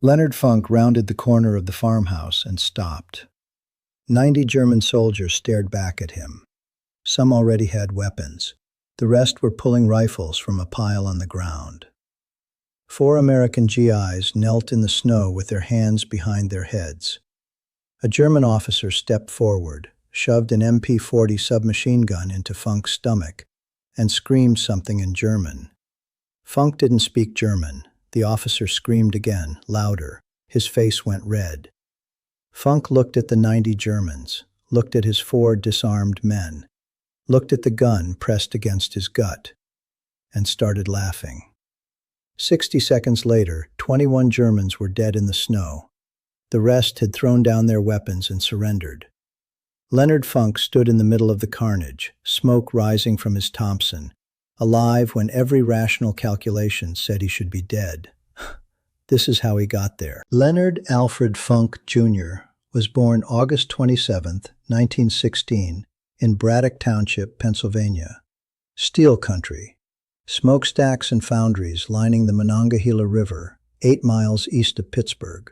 Leonard Funk rounded the corner of the farmhouse and stopped. 90 German soldiers stared back at him. Some already had weapons. The rest were pulling rifles from a pile on the ground. 4 American GIs knelt in the snow with their hands behind their heads. A German officer stepped forward, shoved an MP-40 submachine gun into Funk's stomach, and screamed something in German. Funk didn't speak German. The officer screamed again, louder. His face went red. Funk looked at the 90 Germans, looked at his 4 disarmed men, looked at the gun pressed against his gut, and started laughing. 60 seconds later, 21 Germans were dead in the snow. The rest had thrown down their weapons and surrendered. Leonard Funk stood in the middle of the carnage, smoke rising from his Thompson, alive when every rational calculation said he should be dead. This is how he got there. Leonard Alfred Funk, Jr. was born August 27, 1916, in Braddock Township, Pennsylvania. Steel country. Smokestacks and foundries lining the Monongahela River, 8 miles east of Pittsburgh.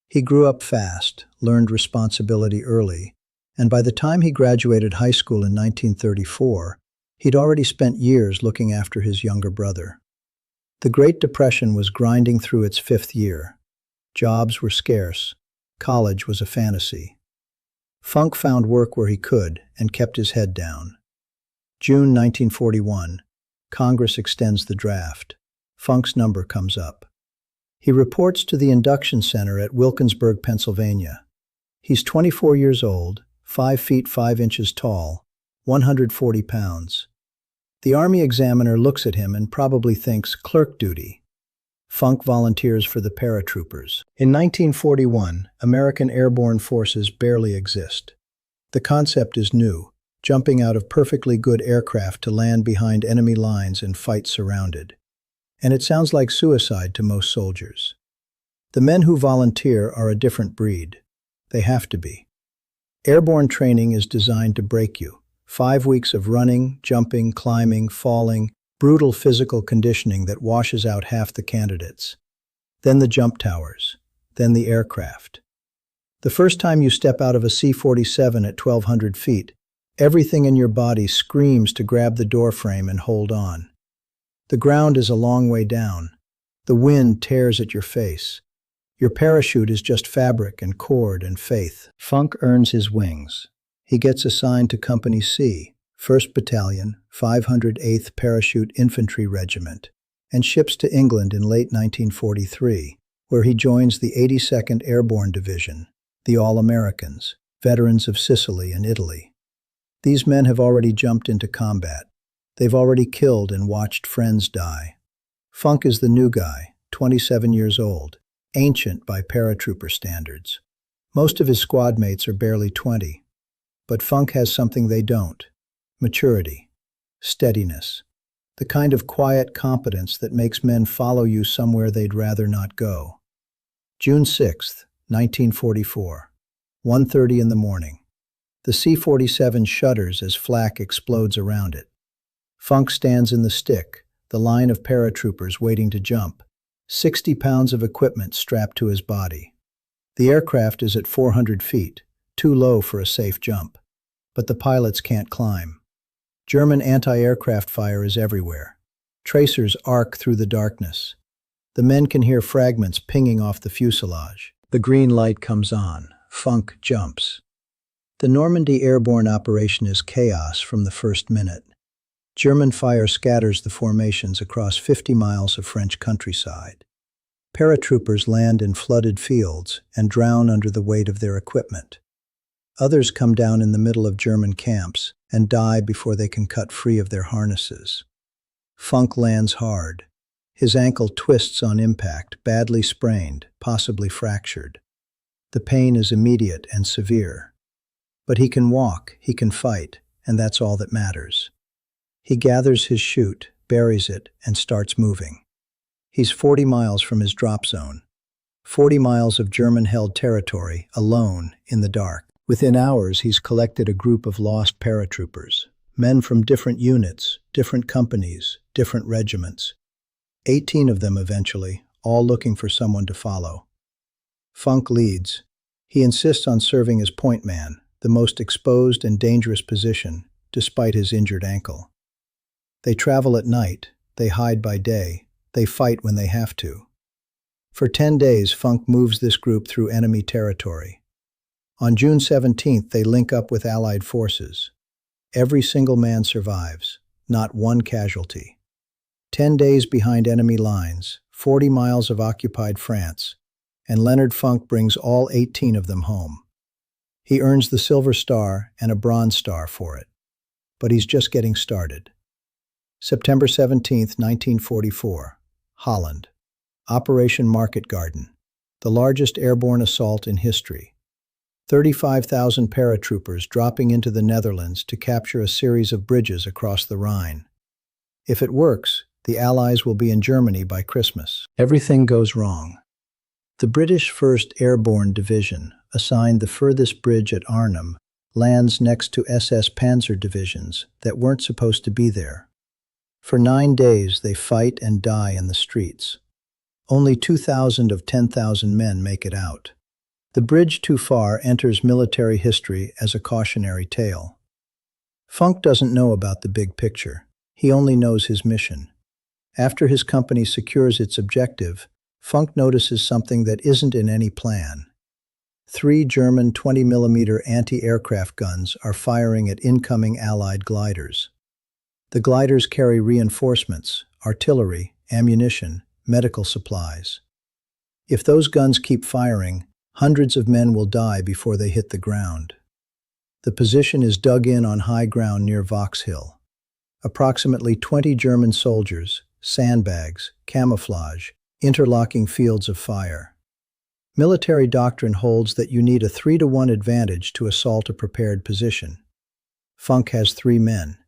He grew up fast, learned responsibility early, and by the time he graduated high school in 1934, he'd already spent years looking after his younger brother. The Great Depression was grinding through its 5th year. Jobs were scarce. College was a fantasy. Funk found work where he could and kept his head down. June 1941. Congress extends the draft. Funk's number comes up. He reports to the induction center at Wilkinsburg, Pennsylvania. He's 24 years old, 5 feet 5 inches tall, 140 pounds. The Army examiner looks at him and probably thinks clerk duty. Funk volunteers for the Paratroopers. In 1941, American airborne forces barely exist. The concept is new, jumping out of perfectly good aircraft to land behind enemy lines and fight surrounded. And it sounds like suicide to most soldiers. The men who volunteer are a different breed. They have to be. Airborne training is designed to break you. 5 weeks of running, jumping, climbing, falling, brutal physical conditioning that washes out half the candidates. Then the jump towers. Then the aircraft. The first time you step out of a C-47 at 1,200 feet, everything in your body screams to grab the doorframe and hold on. The ground is a long way down. The wind tears at your face. Your parachute is just fabric and cord and faith. Funk earns his wings. He gets assigned to Company C, 1st Battalion, 508th Parachute Infantry Regiment, and ships to England in late 1943, where he joins the 82nd Airborne Division, the All-Americans, veterans of Sicily and Italy. These men have already jumped into combat. They've already killed and watched friends die. Funk is the new guy, 27 years old, ancient by paratrooper standards. Most of his squad mates are barely 20. But Funk has something they don't: maturity, steadiness, the kind of quiet competence that makes men follow you somewhere they'd rather not go. June 6, 1944, 1:30 in the morning. The C-47 shudders as flak explodes around it. Funk stands in the stick, the line of paratroopers waiting to jump, 60 pounds of equipment strapped to his body. The aircraft is at 400 feet, too low for a safe jump. But the pilots can't climb. German anti-aircraft fire is everywhere. Tracers arc through the darkness. The men can hear fragments pinging off the fuselage. The green light comes on. Funk jumps. The Normandy airborne operation is chaos from the first minute. German fire scatters the formations across 50 miles of French countryside. Paratroopers land in flooded fields and drown under the weight of their equipment. Others come down in the middle of German camps and die before they can cut free of their harnesses. Funk lands hard. His ankle twists on impact, badly sprained, possibly fractured. The pain is immediate and severe. But he can walk, he can fight, and that's all that matters. He gathers his chute, buries it, and starts moving. He's 40 miles from his drop zone. 40 miles of German-held territory, alone, in the dark. Within hours, he's collected a group of lost paratroopers, men from different units, different companies, different regiments. 18 of them eventually, all looking for someone to follow. Funk leads. He insists on serving as point man, the most exposed and dangerous position, despite his injured ankle. They travel at night, they hide by day, they fight when they have to. For 10 days, Funk moves this group through enemy territory. On June 17th, they link up with Allied forces. Every single man survives, not one casualty. 10 days behind enemy lines, 40 miles of occupied France, and Leonard Funk brings all 18 of them home. He earns the Silver Star and a Bronze Star for it. But he's just getting started. September 17th, 1944, Holland. Operation Market Garden, the largest airborne assault in history. 35,000 paratroopers dropping into the Netherlands to capture a series of bridges across the Rhine. If it works, the Allies will be in Germany by Christmas. Everything goes wrong. The British 1st Airborne Division, assigned the furthest bridge at Arnhem, lands next to SS Panzer divisions that weren't supposed to be there. For 9 days, they fight and die in the streets. Only 2,000 of 10,000 men make it out. The bridge too far enters military history as a cautionary tale. Funk doesn't know about the big picture. He only knows his mission. After his company secures its objective, Funk notices something that isn't in any plan. 3 German 20mm anti-aircraft guns are firing at incoming Allied gliders. The gliders carry reinforcements, artillery, ammunition, medical supplies. If those guns keep firing, hundreds of men will die before they hit the ground. The position is dug in on high ground near Vauxhall. Approximately 20 German soldiers, sandbags, camouflage, interlocking fields of fire. Military doctrine holds that you need a 3-to-1 advantage to assault a prepared position. Funk has 3 men.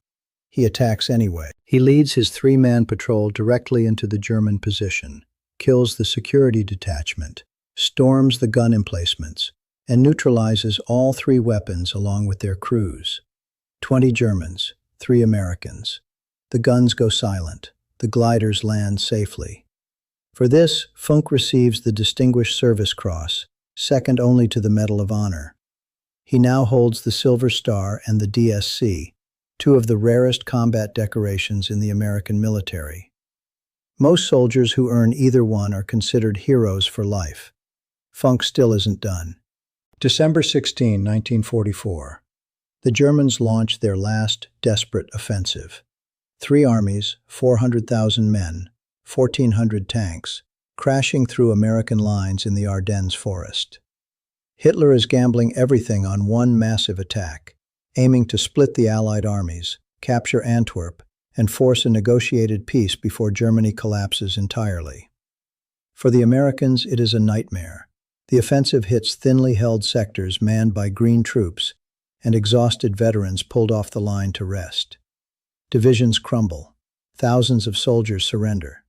He attacks anyway. He leads his 3-man patrol directly into the German position, kills the security detachment, storms the gun emplacements, and neutralizes all 3 weapons along with their crews. 20 Germans, 3 Americans. The guns go silent. The gliders land safely. For this, Funk receives the Distinguished Service Cross, second only to the Medal of Honor. He now holds the Silver Star and the DSC, 2 of the rarest combat decorations in the American military. Most soldiers who earn either one are considered heroes for life. Funk still isn't done. December 16, 1944. The Germans launch their last desperate offensive. 3 armies, 400,000 men, 1,400 tanks, crashing through American lines in the Ardennes forest. Hitler is gambling everything on one massive attack, aiming to split the Allied armies, capture Antwerp, and force a negotiated peace before Germany collapses entirely. For the Americans, it is a nightmare. The offensive hits thinly held sectors manned by green troops, and exhausted veterans pulled off the line to rest. Divisions crumble. Thousands of soldiers surrender.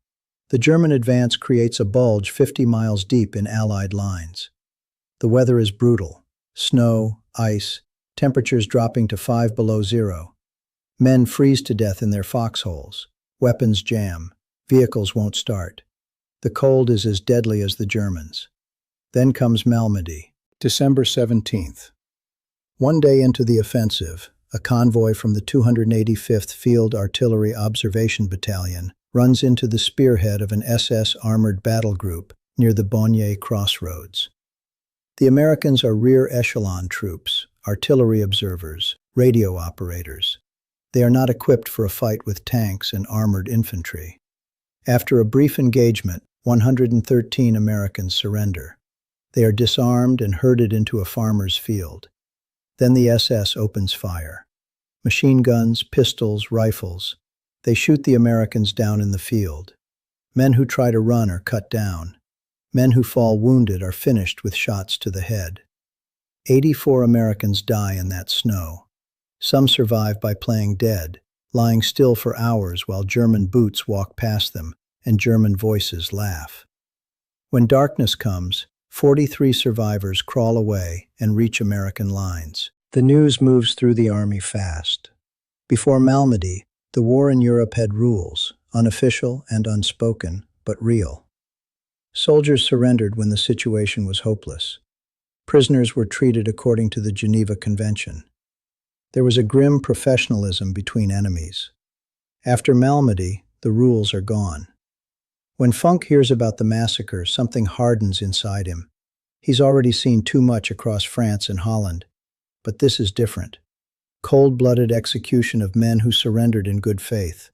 The German advance creates a bulge 50 miles deep in Allied lines. The weather is brutal. Snow, ice, temperatures dropping to 5 below zero. Men freeze to death in their foxholes. Weapons jam. Vehicles won't start. The cold is as deadly as the Germans. Then comes Normandy, December 17th. 1 day into the offensive, a convoy from the 285th Field Artillery Observation Battalion runs into the spearhead of an SS armored battle group near the Bonnier Crossroads. The Americans are rear echelon troops, artillery observers, radio operators. They are not equipped for a fight with tanks and armored infantry. After a brief engagement, 113 Americans surrender. They are disarmed and herded into a farmer's field. Then the SS opens fire. Machine guns, pistols, rifles. They shoot the Americans down in the field. Men who try to run are cut down. Men who fall wounded are finished with shots to the head. 84 Americans die in that snow. Some survive by playing dead, lying still for hours while German boots walk past them and German voices laugh. When darkness comes, 43 survivors crawl away and reach American lines. The news moves through the army fast. Before Normandy, the war in Europe had rules, unofficial and unspoken, but real. Soldiers surrendered when the situation was hopeless. Prisoners were treated according to the Geneva Convention. There was a grim professionalism between enemies. After Malmedy, the rules are gone. When Funk hears about the massacre, something hardens inside him. He's already seen too much across France and Holland. But this is different. Cold-blooded execution of men who surrendered in good faith.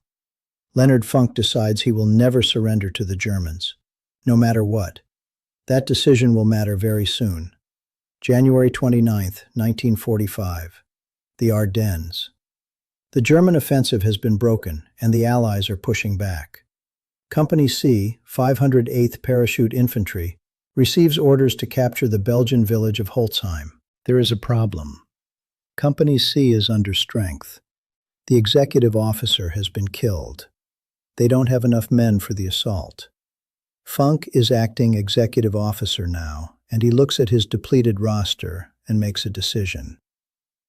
Leonard Funk decides he will never surrender to the Germans, no matter what. That decision will matter very soon. January 29, 1945. The Ardennes. The German offensive has been broken, and the Allies are pushing back. Company C, 508th Parachute Infantry, receives orders to capture the Belgian village of Holtzheim. There is a problem. Company C is under strength. The executive officer has been killed. They don't have enough men for the assault. Funk is acting executive officer now, and he looks at his depleted roster and makes a decision.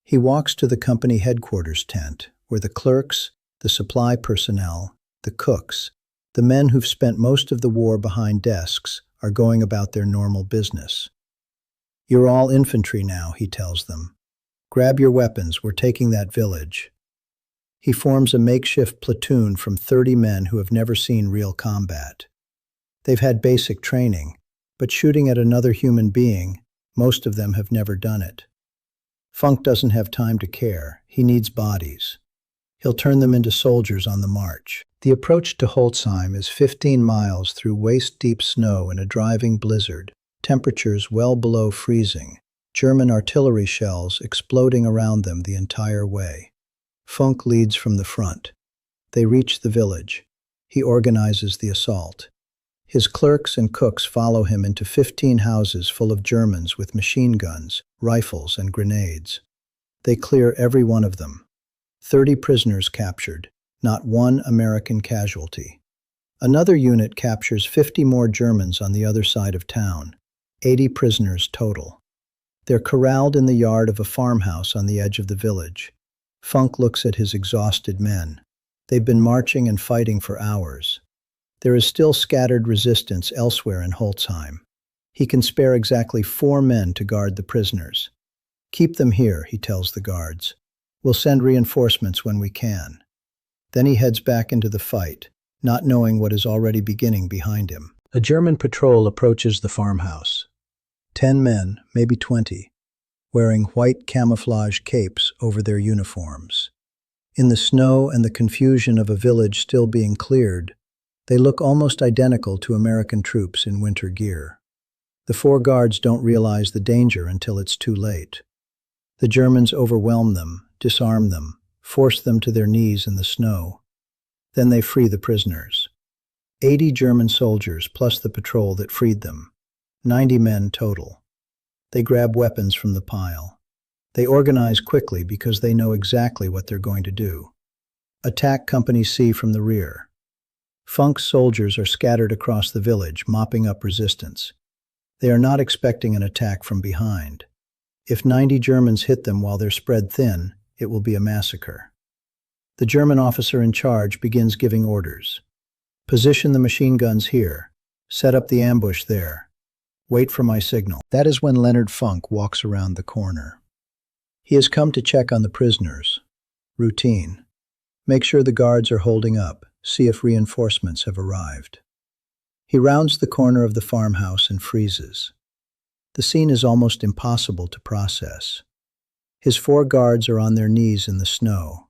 He walks to the company headquarters tent, where the clerks, the supply personnel, the cooks, the men who've spent most of the war behind desks, are going about their normal business. "You're all infantry now," he tells them. "Grab your weapons, we're taking that village." He forms a makeshift platoon from 30 men who have never seen real combat. They've had basic training, but shooting at another human being, most of them have never done it. Funk doesn't have time to care. He needs bodies. He'll turn them into soldiers on the march. The approach to Holtzheim is 15 miles through waist-deep snow in a driving blizzard, temperatures well below freezing, German artillery shells exploding around them the entire way. Funk leads from the front. They reach the village. He organizes the assault. His clerks and cooks follow him into 15 houses full of Germans with machine guns, rifles, and grenades. They clear every one of them. 30 prisoners captured, not one American casualty. Another unit captures 50 more Germans on the other side of town, 80 prisoners total. They're corralled in the yard of a farmhouse on the edge of the village. Funk looks at his exhausted men. They've been marching and fighting for hours. There is still scattered resistance elsewhere in Holtzheim. He can spare exactly 4 men to guard the prisoners. "Keep them here," he tells the guards. "We'll send reinforcements when we can." Then he heads back into the fight, not knowing what is already beginning behind him. A German patrol approaches the farmhouse. 10 men, maybe 20, wearing white camouflage capes over their uniforms. In the snow and the confusion of a village still being cleared, they look almost identical to American troops in winter gear. The 4 guards don't realize the danger until it's too late. The Germans overwhelm them, disarm them, force them to their knees in the snow. Then they free the prisoners. 80 German soldiers plus the patrol that freed them. 90 men total. They grab weapons from the pile. They organize quickly because they know exactly what they're going to do. Attack Company C from the rear. Funk's soldiers are scattered across the village, mopping up resistance. They are not expecting an attack from behind. If 90 Germans hit them while they're spread thin, it will be a massacre. The German officer in charge begins giving orders. "Position the machine guns here. Set up the ambush there. Wait for my signal." That is when Leonard Funk walks around the corner. He has come to check on the prisoners. Routine. Make sure the guards are holding up. See if reinforcements have arrived. He rounds the corner of the farmhouse and freezes. The scene is almost impossible to process. His 4 guards are on their knees in the snow.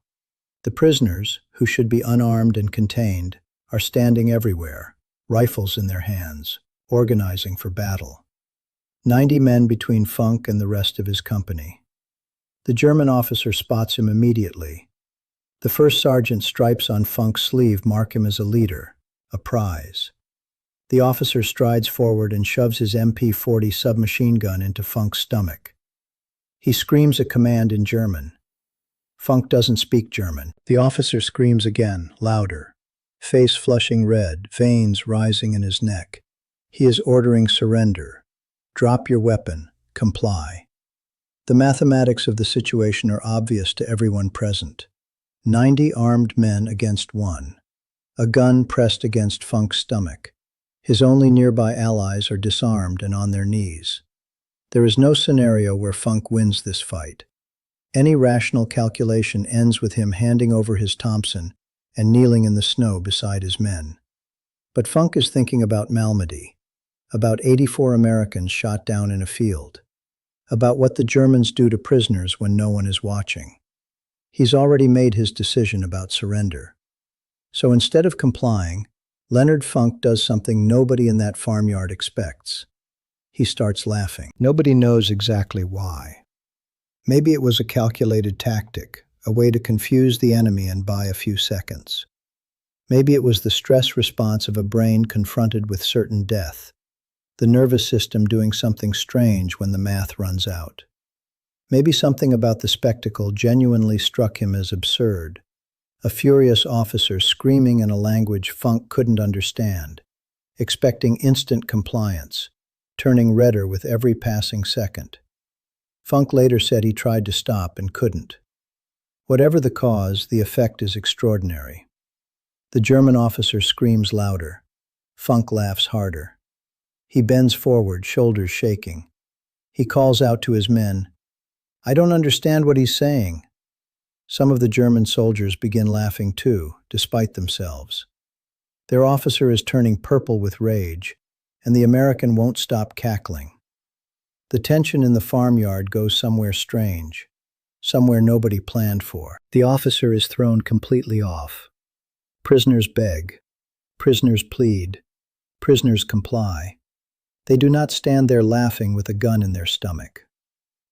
The prisoners, who should be unarmed and contained, are standing everywhere, rifles in their hands, organizing for battle. 90 men between Funk and the rest of his company. The German officer spots him immediately. The first sergeant stripes on Funk's sleeve mark him as a leader, a prize. The officer strides forward and shoves his MP-40 submachine gun into Funk's stomach. He screams a command in German. Funk doesn't speak German. The officer screams again, louder, face flushing red, veins rising in his neck. He is ordering surrender. Drop your weapon. Comply. The mathematics of the situation are obvious to everyone present. 90 armed men against 1. A gun pressed against Funk's stomach. His only nearby allies are disarmed and on their knees. There is no scenario where Funk wins this fight. Any rational calculation ends with him handing over his Thompson and kneeling in the snow beside his men. But Funk is thinking about Malmedy, about 84 Americans shot down in a field, about what the Germans do to prisoners when no one is watching. He's already made his decision about surrender. So instead of complying, Leonard Funk does something nobody in that farmyard expects. He starts laughing. Nobody knows exactly why. Maybe it was a calculated tactic, a way to confuse the enemy and buy a few seconds. Maybe it was the stress response of a brain confronted with certain death, the nervous system doing something strange when the math runs out. Maybe something about the spectacle genuinely struck him as absurd. A furious officer screaming in a language Funk couldn't understand, expecting instant compliance, turning redder with every passing second. Funk later said he tried to stop and couldn't. Whatever the cause, the effect is extraordinary. The German officer screams louder. Funk laughs harder. He bends forward, shoulders shaking. He calls out to his men, "I don't understand what he's saying." Some of the German soldiers begin laughing too, despite themselves. Their officer is turning purple with rage, and the American won't stop cackling. The tension in the farmyard goes somewhere strange, somewhere nobody planned for. The officer is thrown completely off. Prisoners beg. Prisoners plead. Prisoners comply. They do not stand there laughing with a gun in their stomach.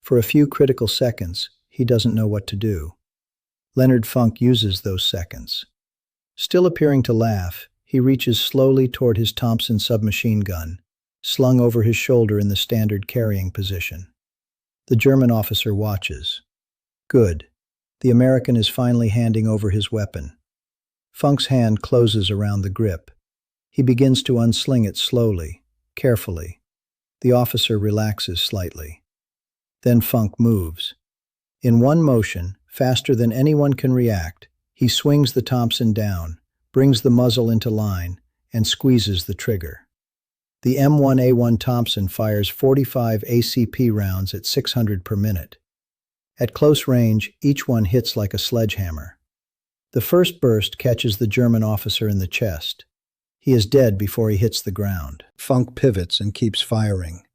For a few critical seconds, he doesn't know what to do. Leonard Funk uses those seconds. Still appearing to laugh, he reaches slowly toward his Thompson submachine gun, slung over his shoulder in the standard carrying position. The German officer watches. Good. The American is finally handing over his weapon. Funk's hand closes around the grip. He begins to unsling it slowly, carefully. The officer relaxes slightly. Then Funk moves. In one motion, faster than anyone can react, he swings the Thompson down, brings the muzzle into line, and squeezes the trigger. The M1A1 Thompson fires 45 ACP rounds at 600 per minute. At close range, each one hits like a sledgehammer. The first burst catches the German officer in the chest. He is dead before he hits the ground. Funk pivots and keeps firing.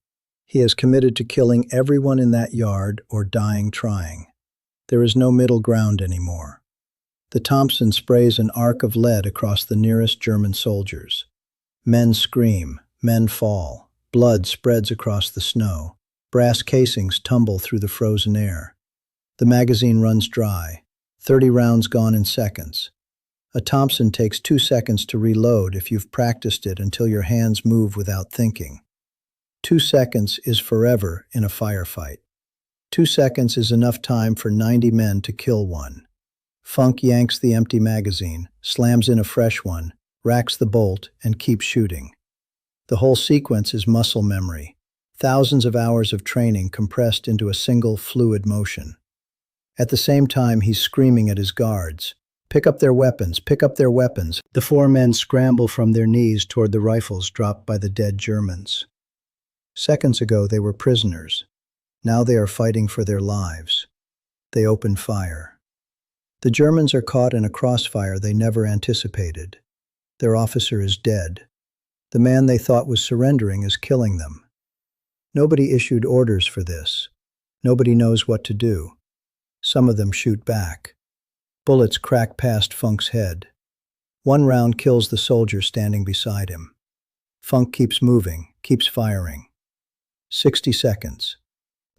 He is committed to killing everyone in that yard or dying trying. There is no middle ground anymore. The Thompson sprays an arc of lead across the nearest German soldiers. Men scream, men fall. Blood spreads across the snow. Brass casings tumble through the frozen air. The magazine runs dry. 30 rounds gone in seconds. A Thompson takes 2 seconds to reload if you've practiced it until your hands move without thinking. 2 seconds is forever in a firefight. 2 seconds is enough time for 90 men to kill one. Funk yanks the empty magazine, slams in a fresh one, racks the bolt, and keeps shooting. The whole sequence is muscle memory, thousands of hours of training compressed into a single fluid motion. At the same time, he's screaming at his guards, "Pick up their weapons, pick up their weapons." The 4 men scramble from their knees toward the rifles dropped by the dead Germans. Seconds ago, they were prisoners. Now they are fighting for their lives. They open fire. The Germans are caught in a crossfire they never anticipated. Their officer is dead. The man they thought was surrendering is killing them. Nobody issued orders for this. Nobody knows what to do. Some of them shoot back. Bullets crack past Funk's head. One round kills the soldier standing beside him. Funk keeps moving, keeps firing. 60 seconds.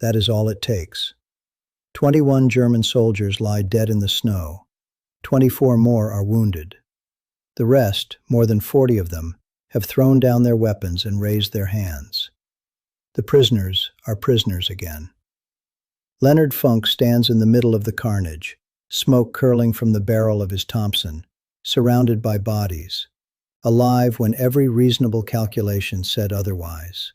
That is all it takes. 21 German soldiers lie dead in the snow. 24 more are wounded. The rest, more than 40 of them, have thrown down their weapons and raised their hands. The prisoners are prisoners again. Leonard Funk stands in the middle of the carnage, smoke curling from the barrel of his Thompson, surrounded by bodies, alive when every reasonable calculation said otherwise.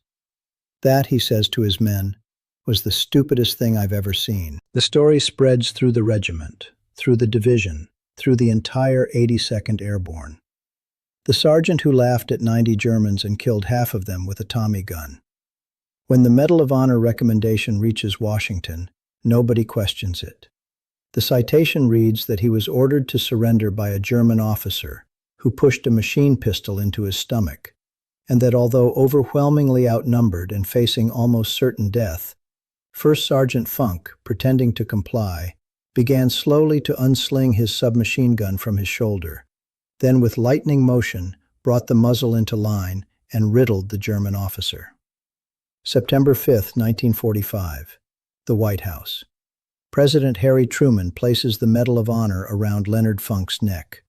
That, he says to his men, was the stupidest thing I've ever seen. The story spreads through the regiment, through the division, through the entire 82nd Airborne. The sergeant who laughed at 90 Germans and killed half of them with a Tommy gun. When the Medal of Honor recommendation reaches Washington, nobody questions it. The citation reads that he was ordered to surrender by a German officer who pushed a machine pistol into his stomach, and that although overwhelmingly outnumbered and facing almost certain death, First Sergeant Funk, pretending to comply, began slowly to unsling his submachine gun from his shoulder, then with lightning motion brought the muzzle into line and riddled the German officer. September 5, 1945. The White House. President Harry Truman places the Medal of Honor around Leonard Funk's neck.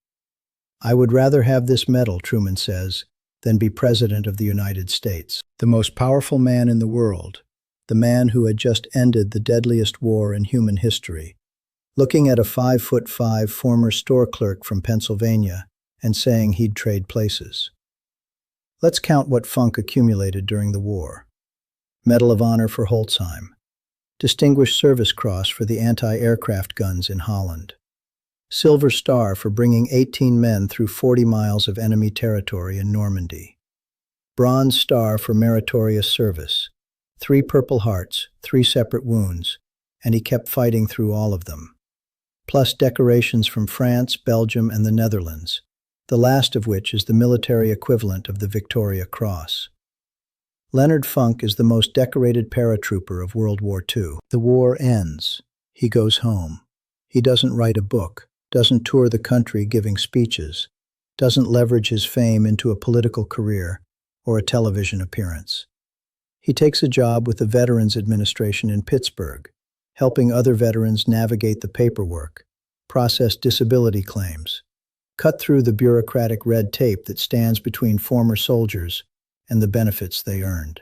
"I would rather have this medal," Truman says, "than be President of the United States." The most powerful man in the world, the man who had just ended the deadliest war in human history, looking at a 5'5" former store clerk from Pennsylvania and saying he'd trade places. Let's count what Funk accumulated during the war. Medal of Honor for Holtzheim. Distinguished Service Cross for the anti-aircraft guns in Holland. Silver Star for bringing 18 men through 40 miles of enemy territory in Normandy. Bronze Star for meritorious service. 3 Purple Hearts, 3 separate wounds, and he kept fighting through all of them. Plus decorations from France, Belgium, and the Netherlands, the last of which is the military equivalent of the Victoria Cross. Leonard Funk is the most decorated paratrooper of World War II. The war ends. He goes home. He doesn't write a book, doesn't tour the country giving speeches, doesn't leverage his fame into a political career or a television appearance. He takes a job with the Veterans Administration in Pittsburgh, helping other veterans navigate the paperwork, process disability claims, cut through the bureaucratic red tape that stands between former soldiers and the benefits they earned.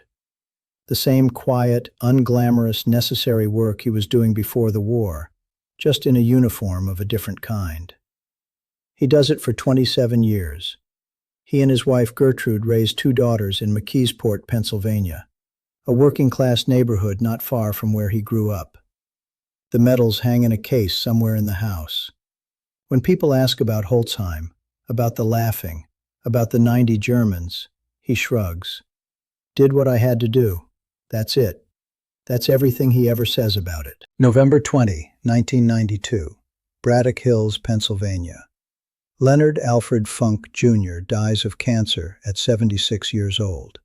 The same quiet, unglamorous, necessary work he was doing before the war, just in a uniform of a different kind. He does it for 27 years. He and his wife Gertrude raised 2 daughters in McKeesport, Pennsylvania, a working-class neighborhood not far from where he grew up. The medals hang in a case somewhere in the house. When people ask about Holtzheim, about the laughing, about the 90 Germans, he shrugs. "Did what I had to do. That's it." That's everything he ever says about it. November 20, 1992. Braddock Hills, Pennsylvania. Leonard Alfred Funk, Jr. dies of cancer at 76 years old.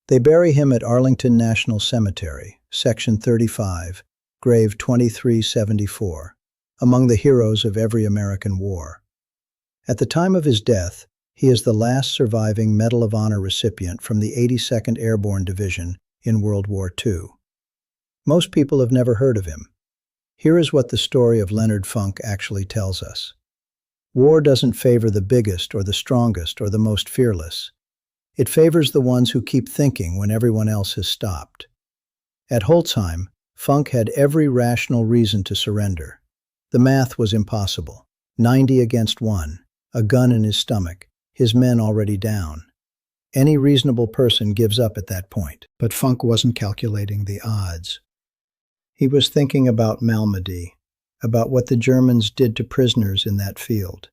They bury him at Arlington National Cemetery, Section 35, grave 2374, among the heroes of every American war. At the time of his death, he is the last surviving Medal of Honor recipient from the 82nd Airborne Division in World War II. Most people have never heard of him. Here is what the story of Leonard Funk actually tells us. War doesn't favor the biggest or the strongest or the most fearless. It favors the ones who keep thinking when everyone else has stopped. At Holtzheim, Funk had every rational reason to surrender. The math was impossible. 90 against 1, a gun in his stomach, his men already down. Any reasonable person gives up at that point. But Funk wasn't calculating the odds. He was thinking about Normandy, about what the Germans did to prisoners in that field,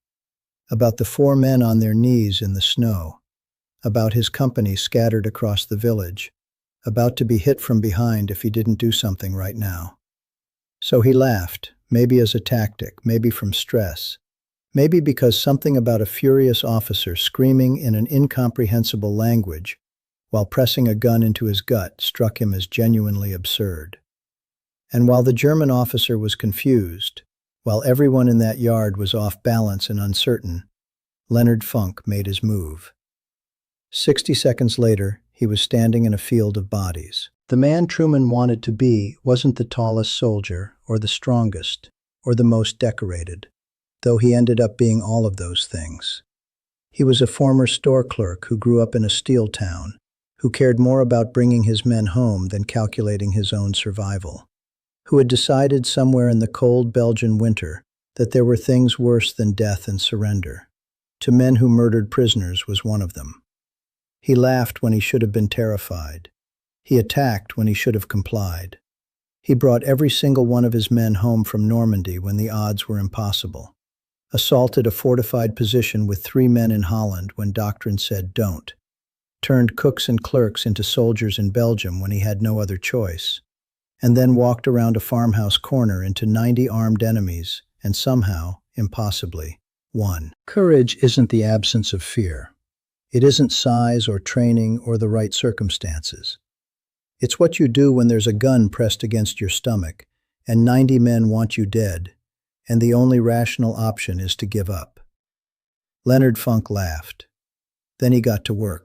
about the 4 men on their knees in the snow, about his company scattered across the village, about to be hit from behind if he didn't do something right now. So he laughed, maybe as a tactic, maybe from stress, maybe because something about a furious officer screaming in an incomprehensible language while pressing a gun into his gut struck him as genuinely absurd. And while the German officer was confused, while everyone in that yard was off balance and uncertain, Leonard Funk made his move. 60 seconds later, he was standing in a field of bodies. The man Truman wanted to be wasn't the tallest soldier, or the strongest, or the most decorated, though he ended up being all of those things. He was a former store clerk who grew up in a steel town, who cared more about bringing his men home than calculating his own survival, who had decided somewhere in the cold Belgian winter that there were things worse than death and surrender. To men who murdered prisoners was one of them. He laughed when he should have been terrified. He attacked when he should have complied. He brought every single one of his men home from Normandy when the odds were impossible. assaulted a fortified position with 3 men in Holland when doctrine said don't, turned cooks and clerks into soldiers in Belgium when he had no other choice, and then walked around a farmhouse corner into 90 armed enemies and somehow, impossibly, won. Courage isn't the absence of fear. It isn't size or training or the right circumstances. It's what you do when there's a gun pressed against your stomach and 90 men want you dead, and the only rational option is to give up. Leonard Funk laughed. Then he got to work.